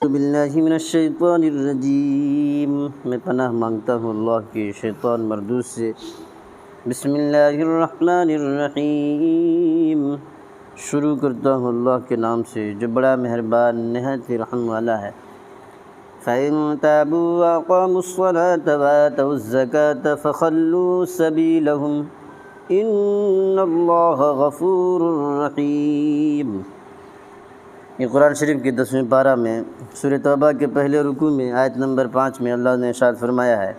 باللہ من الشیطان الرجیم، میں پناہ مانگتا ہوں اللہ کے شیطان مردود سے۔ بسم اللہ الرحمن الرحیم، شروع کرتا ہوں اللہ کے نام سے جو بڑا مہربان نہایت رحم والا ہے۔ فَإِن تَابُوا وَأَقَامُوا الصَّلَاةَ وَآتَوُا الزَّكَاةَ فَخَلُّوا سَبِيلَهُمْ إِنَّ اللَّهَ غَفُورٌ رَحِيمٌ۔ یہ قرآن شریف کی 10ویں پارہ میں سورہ توبہ کے پہلے رکوع میں آیت نمبر 5 میں اللہ نے ارشاد فرمایا ہے،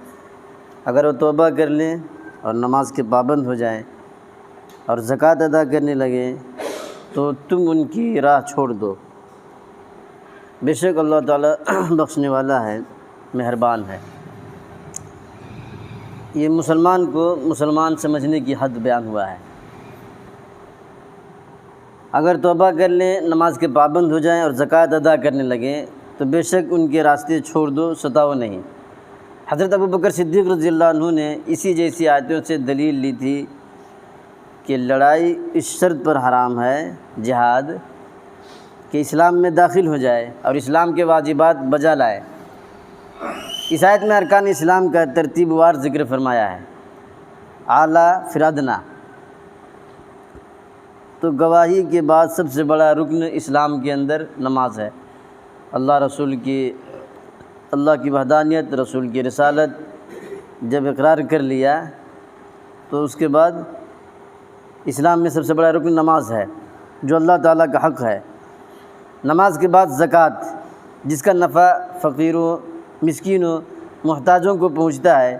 اگر وہ توبہ کر لیں اور نماز کے پابند ہو جائیں اور زکوٰۃ ادا کرنے لگیں تو تم ان کی راہ چھوڑ دو، بے شک اللہ تعالیٰ بخشنے والا ہے، مہربان ہے۔ یہ مسلمان کو مسلمان سمجھنے کی حد بیان ہوا ہے۔ اگر توبہ کر لیں، نماز کے پابند ہو جائیں اور زکوٰۃ ادا کرنے لگیں تو بے شک ان کے راستے چھوڑ دو، ستاؤ نہیں۔ حضرت ابوبکر صدیق رضی اللہ عنہ نے اسی جیسی آیتوں سے دلیل لی تھی کہ لڑائی اس شرط پر حرام ہے، جہاد، کہ اسلام میں داخل ہو جائے اور اسلام کے واجبات بجا لائے۔ اس آیت میں ارکان اسلام کا ترتیب وار ذکر فرمایا ہے، اعلیٰ پھر ادنیٰ۔ تو گواہی کے بعد سب سے بڑا رکن اسلام کے اندر نماز ہے۔ اللہ کی وحدانیت، رسول کی رسالت جب اقرار کر لیا تو اس کے بعد اسلام میں سب سے بڑا رکن نماز ہے جو اللہ تعالیٰ کا حق ہے۔ نماز کے بعد زکوٰۃ، جس کا نفع فقیروں، مسکینوں، محتاجوں کو پہنچتا ہے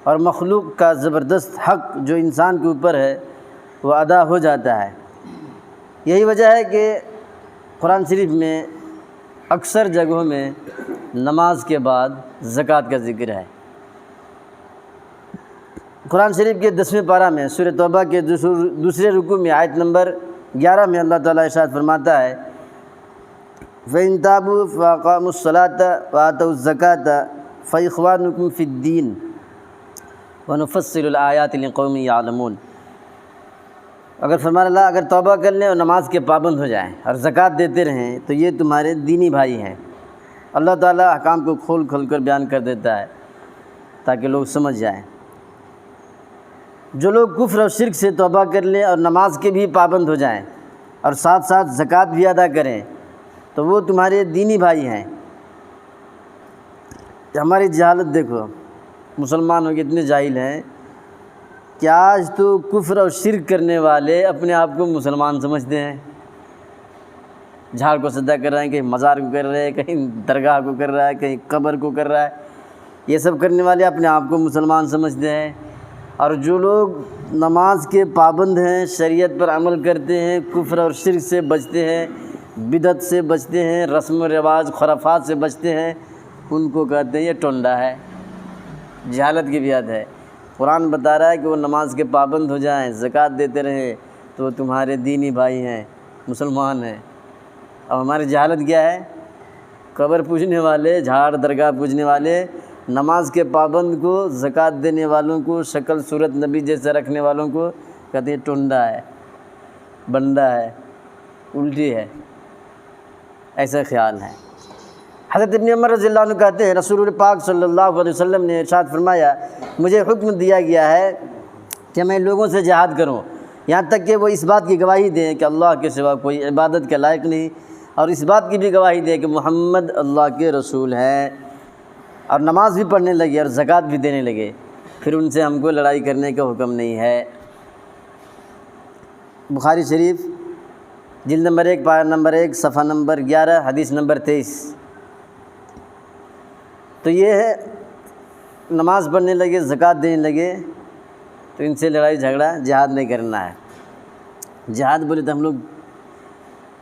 اور مخلوق کا زبردست حق جو انسان کے اوپر ہے وہ ادا ہو جاتا ہے۔ یہی وجہ ہے کہ قرآن شریف میں اکثر جگہوں میں نماز کے بعد زکوٰۃ کا ذکر ہے۔ قرآن شریف کے 10ویں پارہ میں سورہ توبہ کے دوسرے رکوع میں آیت نمبر 11 میں اللہ تعالیٰ ارشاد فرماتا ہے، فَإِن تَابُوا وَأَقَامُوا الصَّلَاةَ وَآتَوُا الزَّكَاةَ فَإِخْوَانُكُمْ فِي الدِّينِ وَنُفَصِّلُ الْآيَاتِ لِقَوْمٍ يَعْلَمُونَ۔ اگر فرمان اللہ اگر توبہ کر لیں اور نماز کے پابند ہو جائیں اور زکوٰۃ دیتے رہیں تو یہ تمہارے دینی بھائی ہیں۔ اللہ تعالیٰ احکام کو کھول کھول کر بیان کر دیتا ہے تاکہ لوگ سمجھ جائیں۔ جو لوگ کفر اور شرک سے توبہ کر لیں اور نماز کے بھی پابند ہو جائیں اور ساتھ ساتھ زکوٰۃ بھی ادا کریں تو وہ تمہارے دینی بھائی ہیں۔ ہماری جہالت دیکھو، مسلمانوں کے اتنے جاہل ہیں کہ آج تو کفر اور شرک کرنے والے اپنے آپ کو مسلمان سمجھتے ہیں۔ جھاڑ کو سجدہ کر رہے ہیں، کہیں مزار کو کر رہے ہیں، کہیں درگاہ کو کر رہا ہے، کہیں قبر کو کر رہا ہے۔ یہ سب کرنے والے اپنے آپ کو مسلمان سمجھتے ہیں۔ اور جو لوگ نماز کے پابند ہیں، شریعت پر عمل کرتے ہیں، کفر اور شرک سے بچتے ہیں، بدعت سے بچتے ہیں، رسم و رواج خرافات سے بچتے ہیں، ان کو کہتے ہیں یہ ٹونڈا ہے، جہالت کی بنیاد ہے۔ قرآن بتا رہا ہے کہ وہ نماز کے پابند ہو جائیں، زکوٰۃ دیتے رہیں تو وہ تمہارے دینی بھائی ہیں، مسلمان ہیں۔ اب ہماری جہالت کیا ہے؟ قبر پوجنے والے، جھاڑ درگاہ پوجنے والے، نماز کے پابند کو، زکوٰۃ دینے والوں کو، شکل صورت نبی جیسے رکھنے والوں کو کہتے ہیں ٹونڈا ہے، بندہ ہے، الٹی ہے، ایسا خیال ہے۔ حضرت ابن عمر رضی اللہ عنہ کہتے ہیں رسول پاک صلی اللہ علیہ وسلم نے ارشاد فرمایا، مجھے حکم دیا گیا ہے کہ میں لوگوں سے جہاد کروں یہاں تک کہ وہ اس بات کی گواہی دیں کہ اللہ کے سوا کوئی عبادت کے لائق نہیں، اور اس بات کی بھی گواہی دیں کہ محمد اللہ کے رسول ہیں، اور نماز بھی پڑھنے لگے اور زکوٰۃ بھی دینے لگے، پھر ان سے ہم کو لڑائی کرنے کا حکم نہیں ہے۔ بخاری شریف جلد نمبر 1 پارہ نمبر 1 صفحہ نمبر 11 حدیث نمبر 23۔ تو یہ ہے، نماز پڑھنے لگے، زکوٰۃ دینے لگے تو ان سے لڑائی جھگڑا، جہاد نہیں کرنا ہے۔ جہاد بولے تو ہم لوگ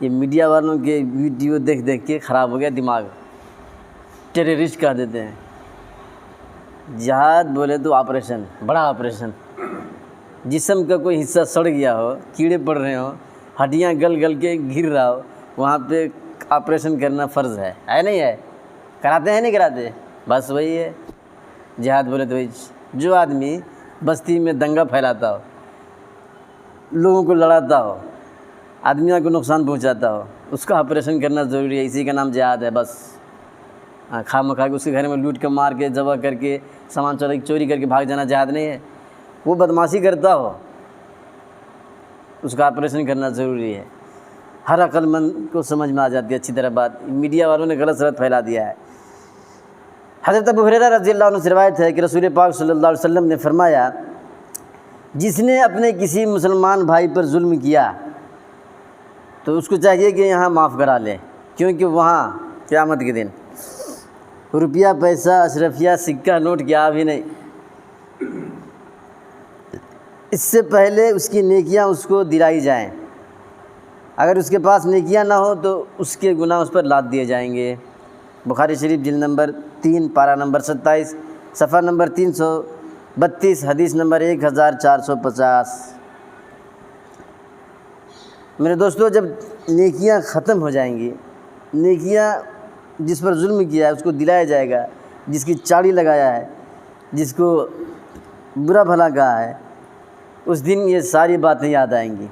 یہ میڈیا والوں کے ویڈیو دیکھ دیکھ کے خراب ہو گیا دماغ، ٹیررسٹ کہہ دیتے ہیں۔ جہاد بولے تو آپریشن، بڑا آپریشن، جسم کا کوئی حصہ سڑ گیا ہو، کیڑے پڑ رہے ہوں، ہڈیاں گل گل کے گر رہا ہو، وہاں پہ آپریشن کرنا فرض ہے نہیں ہے؟ کراتے ہیں نہیں کراتے؟ بس وہی ہے جہاد بولے تو۔ جو آدمی بستی میں دنگا پھیلاتا ہو، لوگوں کو لڑاتا ہو، آدمیوں کو نقصان پہنچاتا ہو، اس کا آپریشن کرنا ضروری ہے، اسی کا نام جہاد ہے بس۔ خواہ مخواہ کے اس کے گھر میں لوٹ کر مار کے ذبح کر کے سامان چوری کر کے بھاگ جانا جہاد نہیں ہے. وہ بدماشی کرتا ہو اس کا آپریشن کرنا ضروری ہے. ہر عقل مند کو سمجھ میں آ جاتی ہے اچھی طرح بات. میڈیا والوں نے غلط سلط پھیلا دیا ہے. حضرت ابو ہریرہ رضی اللہ عنہ سے روایت ہے کہ رسول پاک صلی اللہ علیہ وسلم نے فرمایا جس نے اپنے کسی مسلمان بھائی پر ظلم کیا تو اس کو چاہیے کہ یہاں معاف کرا لے، کیونکہ وہاں قیامت کے دن روپیہ پیسہ اشرفیہ سکہ نوٹ کیا بھی نہیں، اس سے پہلے اس کی نیکیاں اس کو دلائی جائیں. اگر اس کے پاس نیکیاں نہ ہوں تو اس کے گناہ اس پر لاد دیے جائیں گے. بخاری شریف جلد نمبر 3 پارہ نمبر 27 صفحہ نمبر 332 حدیث نمبر 1450. میرے دوستو، جب نیکیاں ختم ہو جائیں گی، نیکیاں جس پر ظلم کیا ہے اس کو دلایا جائے گا، جس کی چاڑی لگایا ہے، جس کو برا بھلا کہا ہے، اس دن یہ ساری باتیں یاد آئیں گی.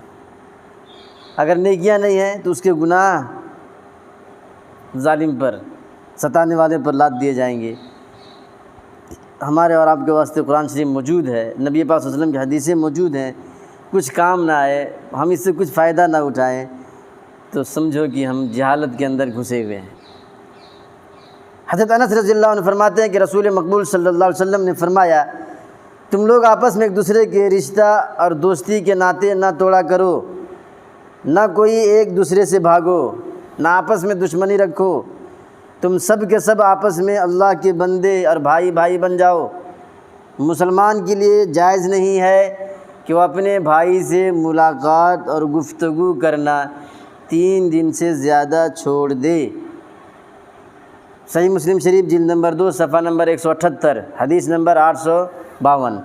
اگر نیکیاں نہیں ہیں تو اس کے گناہ ظالم پر، ستانے والے پر لاد دیے جائیں گے. ہمارے اور آپ کے واسطے قرآن شریف موجود ہے، نبی پاک صلی اللہ علیہ وسلم کی حدیثیں موجود ہیں. کچھ کام نہ آئے، ہم اس سے کچھ فائدہ نہ اٹھائیں تو سمجھو کہ ہم جہالت کے اندر گھسے ہوئے ہیں. حضرت انس رضی اللہ عنہ فرماتے ہیں کہ رسول مقبول صلی اللہ علیہ وسلم نے فرمایا تم لوگ آپس میں ایک دوسرے کے رشتہ اور دوستی کے ناطے نہ توڑا کرو، نہ کوئی ایک دوسرے سے بھاگو، نہ آپس میں دشمنی رکھو. تم سب کے سب آپس میں اللہ کے بندے اور بھائی بھائی بن جاؤ. مسلمان کے لیے جائز نہیں ہے کہ وہ اپنے بھائی سے ملاقات اور گفتگو کرنا 3 دن سے زیادہ چھوڑ دے. صحیح مسلم شریف جلد نمبر 2 صفحہ نمبر 178 حدیث نمبر 852.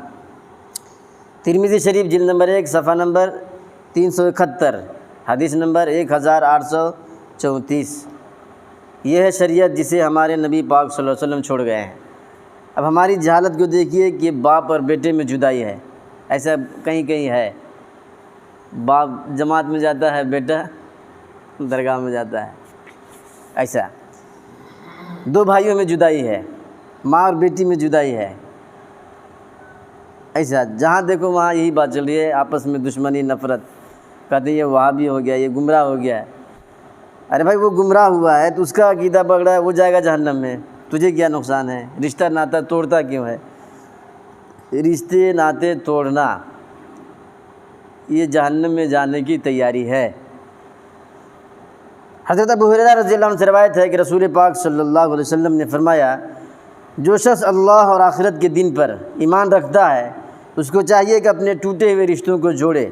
ترمذی شریف جلد نمبر 1 صفحہ نمبر 371 حدیث نمبر 1834. یہ ہے شریعت جسے ہمارے نبی پاک صلی اللہ علیہ وسلم چھوڑ گئے ہیں. اب ہماری جہالت کو دیکھیے کہ باپ اور بیٹے میں جدائی ہے. ایسا کہیں ہے، باپ جماعت میں جاتا ہے، بیٹا درگاہ میں جاتا ہے. ایسا 2 بھائیوں میں جدائی ہے، ماں اور بیٹی میں جدائی ہے. ایسا جہاں دیکھو وہاں یہی بات چل رہی ہے، آپس میں دشمنی نفرت. کہتے ہیں یہ وہابی ہو گیا، یہ گمراہ ہو گیا ہے. ارے بھائی وہ گمراہ ہوا ہے تو اس کا عقیدہ بگڑا ہے، وہ جائے گا جہنم میں، تجھے کیا نقصان ہے؟ رشتہ ناتا توڑتا کیوں ہے؟ رشتے ناتے توڑنا یہ جہنم میں جانے کی تیاری ہے. حضرت ابو ہریرہ رضی اللہ عنہ سے روایت ہے کہ رسول پاک صلی اللہ علیہ وسلم نے فرمایا جو شخص اللہ اور آخرت کے دن پر ایمان رکھتا ہے اس کو چاہیے کہ اپنے ٹوٹے ہوئے رشتوں کو جوڑے.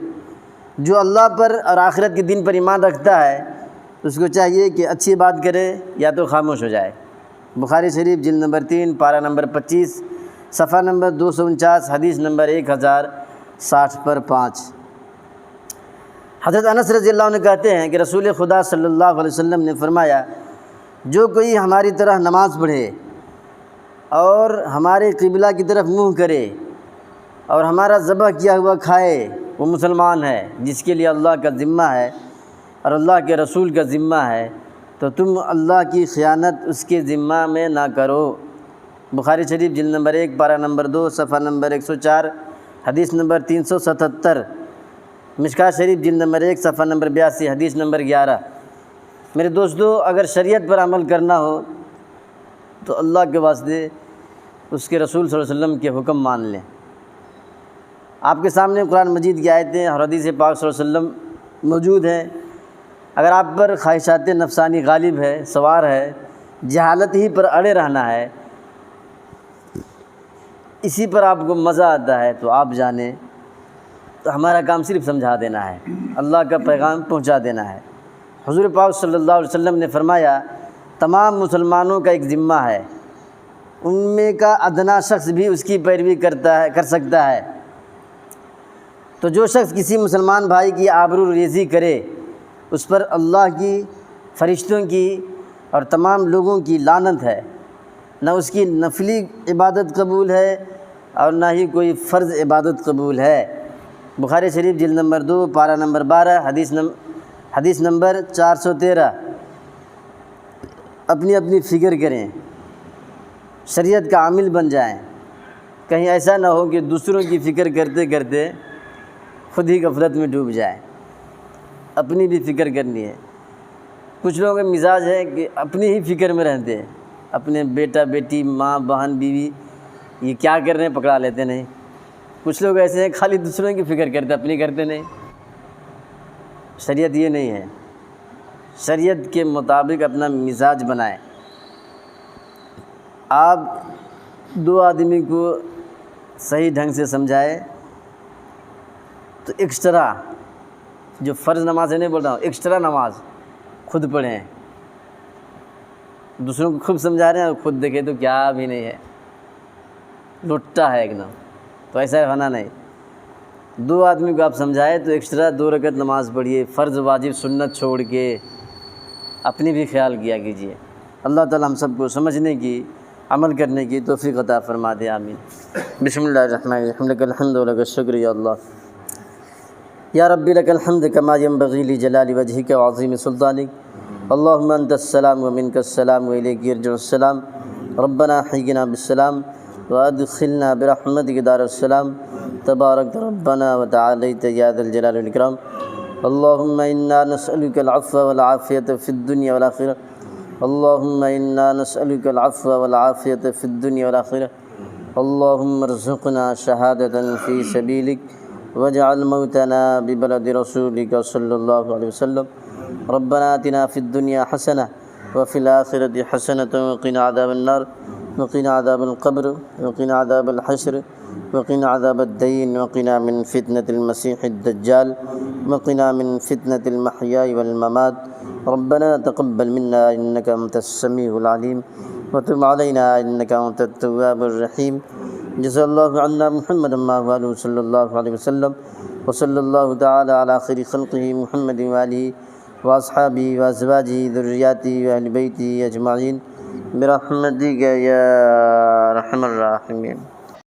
جو اللہ پر اور آخرت کے دن پر ایمان رکھتا ہے اس کو چاہیے کہ اچھی بات کرے یا تو خاموش ہو جائے. بخاری شریف جلد نمبر 3 پارہ نمبر 25 صفحہ نمبر 249 حدیث نمبر 1060 پر 5. حضرت انس رضی اللہ عنہ کہتے ہیں کہ رسول خدا صلی اللہ علیہ وسلم نے فرمایا جو کوئی ہماری طرح نماز پڑھے اور ہمارے قبلہ کی طرف منہ کرے اور ہمارا ذبح کیا ہوا کھائے وہ مسلمان ہے جس کے لیے اللہ کا ذمہ ہے اور اللہ کے رسول کا ذمہ ہے، تو تم اللہ کی خیانت اس کے ذمہ میں نہ کرو. بخاری شریف جلد نمبر 1 پارہ نمبر 2 صفحہ نمبر 104 حدیث نمبر 377. مشکوٰۃ شریف جلد نمبر 1 صفحہ نمبر 82 حدیث نمبر 11. میرے دوستو، اگر شریعت پر عمل کرنا ہو تو اللہ کے واسطے اس کے رسول صلی اللہ علیہ وسلم کے حکم مان لیں. آپ کے سامنے قرآن مجید کی آیتیں اور حدیث پاک صلی اللہ علیہ وسلم موجود ہیں. اگر آپ پر خواہشات نفسانی غالب ہے، سوار ہے، جہالت ہی پر اڑے رہنا ہے، اسی پر آپ کو مزہ آتا ہے تو آپ جانیں تو ہمارا کام صرف سمجھا دینا ہے، اللہ کا پیغام پہنچا دینا ہے. حضور پاک صلی اللہ علیہ وسلم نے فرمایا تمام مسلمانوں کا ایک ذمہ ہے، ان میں کا ادنا شخص بھی اس کی پیروی کر سکتا ہے. تو جو شخص کسی مسلمان بھائی کی آبرو ریزی کرے اس پر اللہ کی، فرشتوں کی اور تمام لوگوں کی لعنت ہے. نہ اس کی نفلی عبادت قبول ہے اور نہ ہی کوئی فرض عبادت قبول ہے. بخاری شریف جلد نمبر 2 پارہ نمبر 12 حدیث نمبر 413. اپنی فکر کریں شریعت کا عامل بن جائیں، کہیں ایسا نہ ہو کہ دوسروں کی فکر کرتے کرتے خود ہی غفلت میں ڈوب جائے۔ اپنی بھی فکر کرنی ہے۔ کچھ لوگوں کا مزاج ہے کہ اپنی ہی فکر میں رہتے ہیں، اپنے بیٹا بیٹی ماں بہن بیوی یہ کیا کر رہے ہیں پکڑا لیتے نہیں۔ کچھ لوگ ایسے ہیں خالی دوسروں کی فکر کرتے اپنی کرتے نہیں۔ شریعت یہ نہیں ہے، شریعت کے مطابق اپنا مزاج بنائیں۔ آپ دو آدمی کو صحیح ڈھنگ سے سمجھائے تو ایکسٹرا جو فرض نماز ہے نہیں بول رہا ہوں، ایکسٹرا نماز خود پڑھیں۔ دوسروں کو خوب سمجھا رہے ہیں اور خود دیکھیں تو کیا بھی نہیں ہے، لٹا ہے ایک دم۔ تو ایسا ہونا نہیں۔ دو آدمی کو آپ سمجھائے تو ایکسٹرا 2 رکعت نماز پڑھیے، فرض واجب سنت چھوڑ کے اپنی بھی خیال کیا کیجیے۔ اللہ تعالی ہم سب کو سمجھنے کی، عمل کرنے کی توفیق عطا فرما دے، آمین۔ بسم اللہ الرحمن الرحیم، لک الحمد و لک الشکر یا اللہ، یا ربی لک الحمد کما ینبغی لجلال وجہک وعظیم سلطانک، اللہم انت السلام ومنک السلام والیک یرجع السلام، ربنا حینا بالسلام وادخلنا برحمتک دار السلام، تبارک ربنا وتعالیت یا ذا الجلال والاکرام، اللہم انا نسألک العفو والعافیۃ فی الدنیا والآخرہ، اللہم انا نسألک العفو والعافیۃ فی الدنیا والآخرہ، اللہم ارزقنا شہادۃ فی سبیلک واجعل موتنا ببلد رسولک صلی اللہ علیہ وسلم، ربنا آتنا فی الدنیا حسنہ وفی الآخرۃ حسنۃ وقنا عذاب النار وقنا عذاب القبر وقنا عذاب الحشر وقنا عذاب الدین وقنا من فتنة المسیح الدجال وقنا من فتنة المحیاء والممات، ربنا تقبل منا انک انت السمیع العلیم وتب علینا انک انت التواب الرحیم، جزا اللہ عنا محمد وآلہ صلی اللہ علیہ وسلم، وصلی اللہ تعالی علی خیر خلقہ محمد وآلہ واصحابہ وازواجہ ذریاتہ واہل بیتہ اجمعین برحمتک یا ارحم الراحمین۔